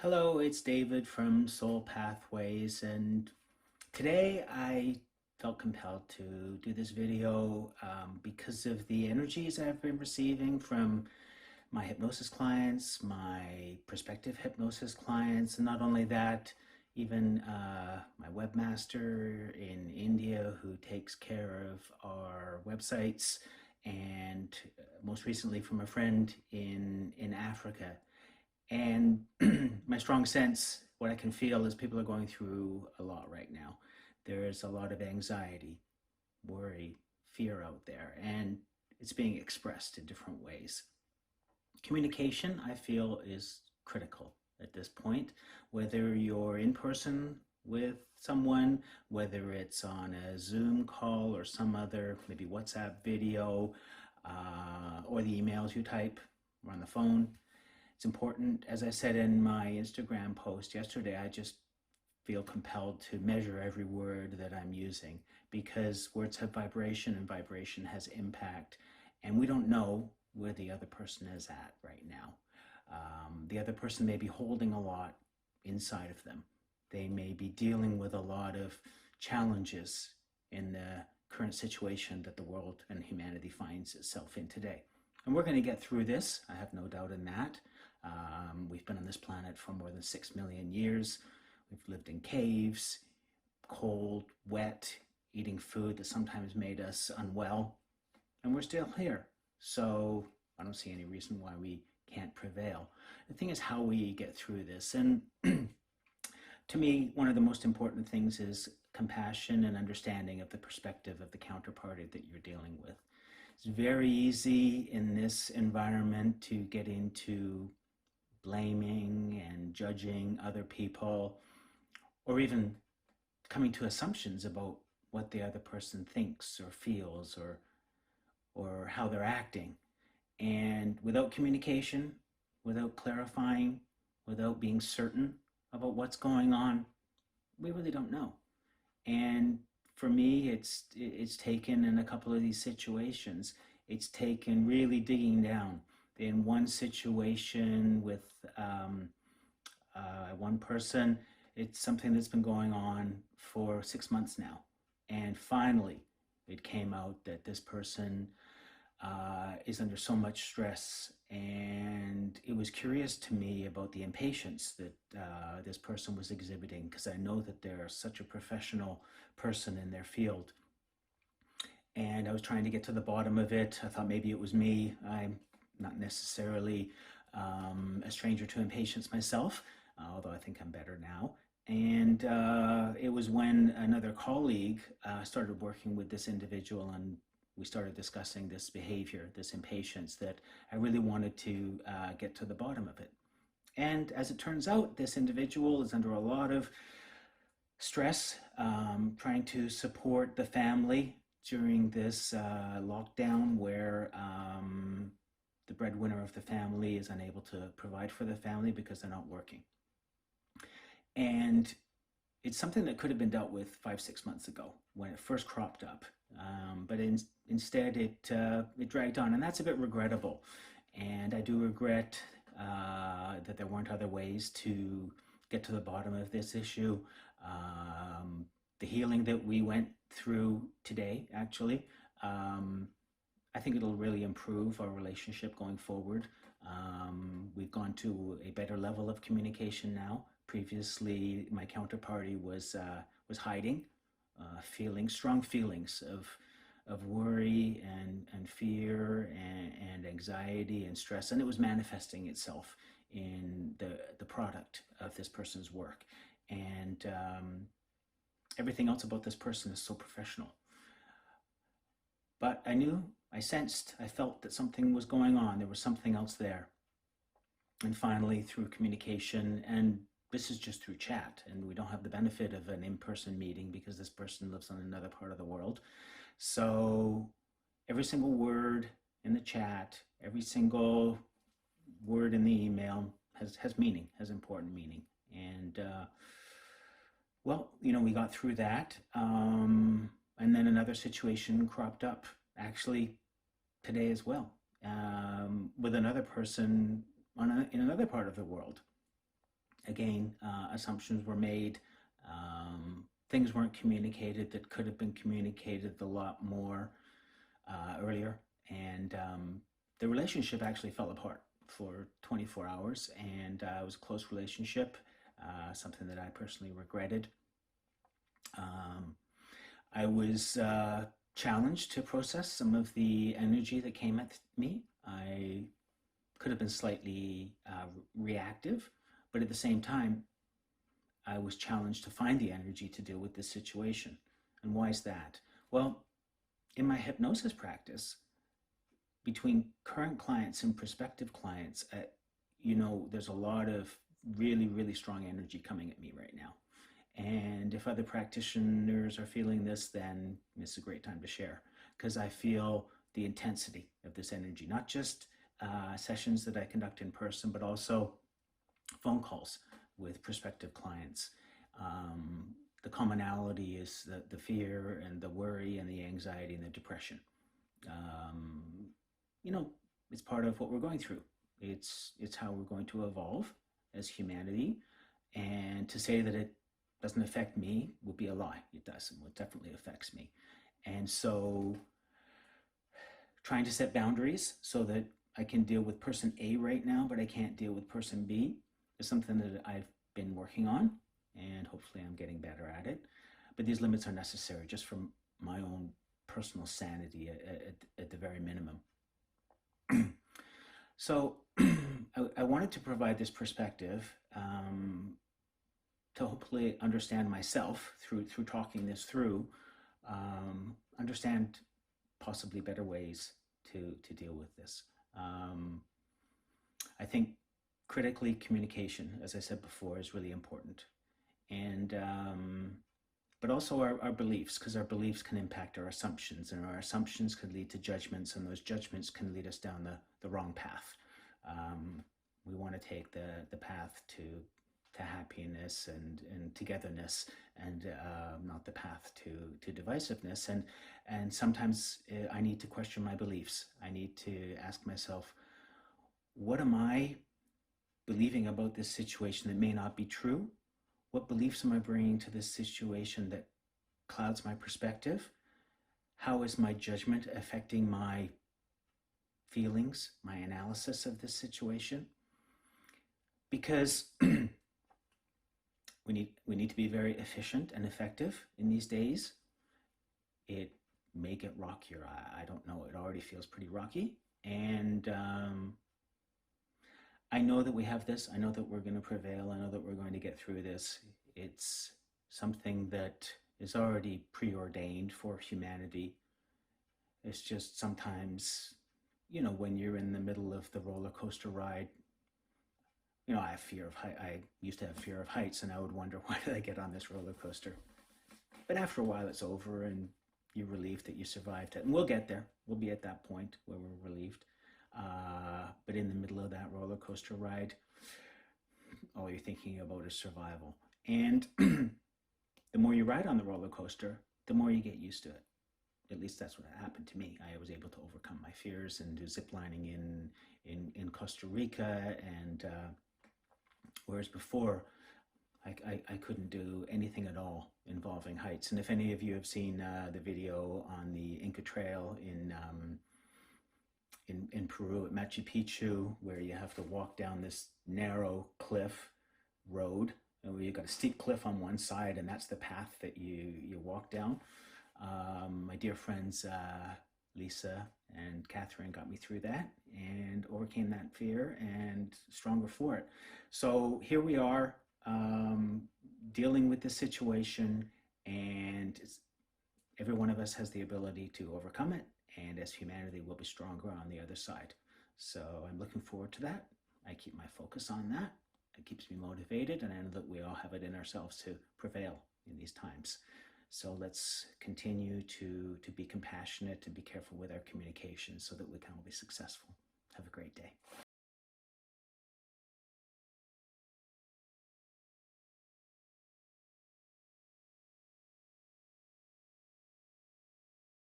Hello, it's David from Soul Pathways, and today I felt compelled to do this video because of the energies I've been receiving from my hypnosis clients, my prospective hypnosis clients, and not only that, even my webmaster in India who takes care of our websites, and most recently from a friend in Africa. And my strong sense, what I can feel is people are going through a lot right now. There is a lot of anxiety, worry, fear out there, and it's being expressed in different ways. Communication, I feel, is critical at this point, whether you're in person with someone, whether it's on a Zoom call or some other, maybe WhatsApp video, or the emails you type or on the phone. It's important, as I said in my Instagram post yesterday, I just feel compelled to measure every word that I'm using because words have vibration and vibration has impact. And we don't know where the other person is at right now. The other person may be holding a lot inside of them. They may be dealing with a lot of challenges in the current situation that the world and humanity finds itself in today. And we're going to get through this. I have no doubt in that. We've been on this planet for more than 6 million years. We've lived in caves, cold, wet, eating food that sometimes made us unwell, and we're still here. So I don't see any reason why we can't prevail. The thing is how we get through this. And to me, one of the most important things is compassion and understanding of the perspective of the counterparty that you're dealing with. It's very easy in this environment to get into blaming and judging other people, or even coming to assumptions about what the other person thinks or feels or how they're acting. And without communication, without clarifying, without being certain about what's going on, we really don't know. And for me, it's taken in a couple of these situations, it's taken really digging down. In one situation with one person, it's something that's been going on for 6 months now. And finally, it came out that this person is under so much stress. And it was curious to me about the impatience that this person was exhibiting, because I know that they're such a professional person in their field. And I was trying to get to the bottom of it. I thought maybe it was me. I'm not necessarily a stranger to impatience myself, although I think I'm better now. And it was when another colleague started working with this individual, and we started discussing this behavior, this impatience, that I really wanted to get to the bottom of it. And as it turns out, this individual is under a lot of stress, trying to support the family during this lockdown where the breadwinner of the family is unable to provide for the family because they're not working. And it's something that could have been dealt with 5-6 months ago when it first cropped up. But instead it dragged on, and that's a bit regrettable. And I do regret that there weren't other ways to get to the bottom of this issue. The healing that we went through today, actually, I think it'll really improve our relationship going forward. We've gone to a better level of communication now. Previously, my counterparty was hiding, feeling strong feelings of worry and fear and anxiety and stress, and it was manifesting itself in the product of this person's work. And everything else about this person is so professional. But I sensed, I felt that something was going on. There was something else there. And finally, through communication, and this is just through chat, and we don't have the benefit of an in-person meeting because this person lives on another part of the world. So every single word in the chat, every single word in the email has meaning, has important meaning. And well, we got through that. And then another situation cropped up actually today as well, with another person in another part of the world. Again, assumptions were made. Things weren't communicated that could have been communicated a lot more earlier. And the relationship actually fell apart for 24 hours. And it was a close relationship, something that I personally regretted. I was challenged to process some of the energy that came at me. I could have been slightly reactive, but at the same time, I was challenged to find the energy to deal with this situation. And why is that? Well, in my hypnosis practice, between current clients and prospective clients, there's a lot of really, really strong energy coming at me right now. And if other practitioners are feeling this, then it's a great time to share, because I feel the intensity of this energy, not just sessions that I conduct in person, but also phone calls with prospective clients. The commonality is the fear and the worry and the anxiety and the depression. It's part of what we're going through. It's how we're going to evolve as humanity. And to say that it doesn't affect me would be a lie. It does. It definitely affects me. And so trying to set boundaries so that I can deal with person A right now, but I can't deal with person B is something that I've been working on, and hopefully I'm getting better at it. But these limits are necessary just for my own personal sanity at the very minimum. So I wanted to provide this perspective to hopefully understand myself through talking this through, understand possibly better ways to deal with this. I think critically communication, as I said before, is really important. And but also our beliefs, because our beliefs can impact our assumptions, and our assumptions can lead to judgments, and those judgments can lead us down the wrong path. We want to take the path to happiness and togetherness, and not the path to divisiveness. And sometimes I need to question my beliefs. I need to ask myself, what am I believing about this situation that may not be true? What beliefs am I bringing to this situation that clouds my perspective? How is my judgment affecting my feelings, my analysis of this situation? Because we need to be very efficient and effective in these days. It may get rockier. I don't know. It already feels pretty rocky. And I know that we have this. I know that we're going to prevail. I know that we're going to get through this. It's something that is already preordained for humanity. It's just sometimes, when you're in the middle of the roller coaster ride, I have fear of height. I used to have fear of heights, and I would wonder, why did I get on this roller coaster? But after a while, it's over, and you're relieved that you survived it. And we'll get there. We'll be at that point where we're relieved. But in the middle of that roller coaster ride, all you're thinking about is survival. And the more you ride on the roller coaster, the more you get used to it. At least that's what happened to me. I was able to overcome my fears and do ziplining in Costa Rica, and whereas before I couldn't do anything at all involving heights. And if any of you have seen the video on the Inca Trail in Peru at Machu Picchu, where you have to walk down this narrow cliff road, and where you've got a steep cliff on one side, and that's the path that you walk down. My dear friends Lisa and Catherine got me through that and overcame that fear and stronger for it. So here we are, dealing with this situation, and every one of us has the ability to overcome it, and as humanity, we'll be stronger on the other side. So I'm looking forward to that. I keep my focus on that. It keeps me motivated, and I know that we all have it in ourselves to prevail in these times. So let's continue to be compassionate, to be careful with our communication, so that we can all be successful. Have a great day.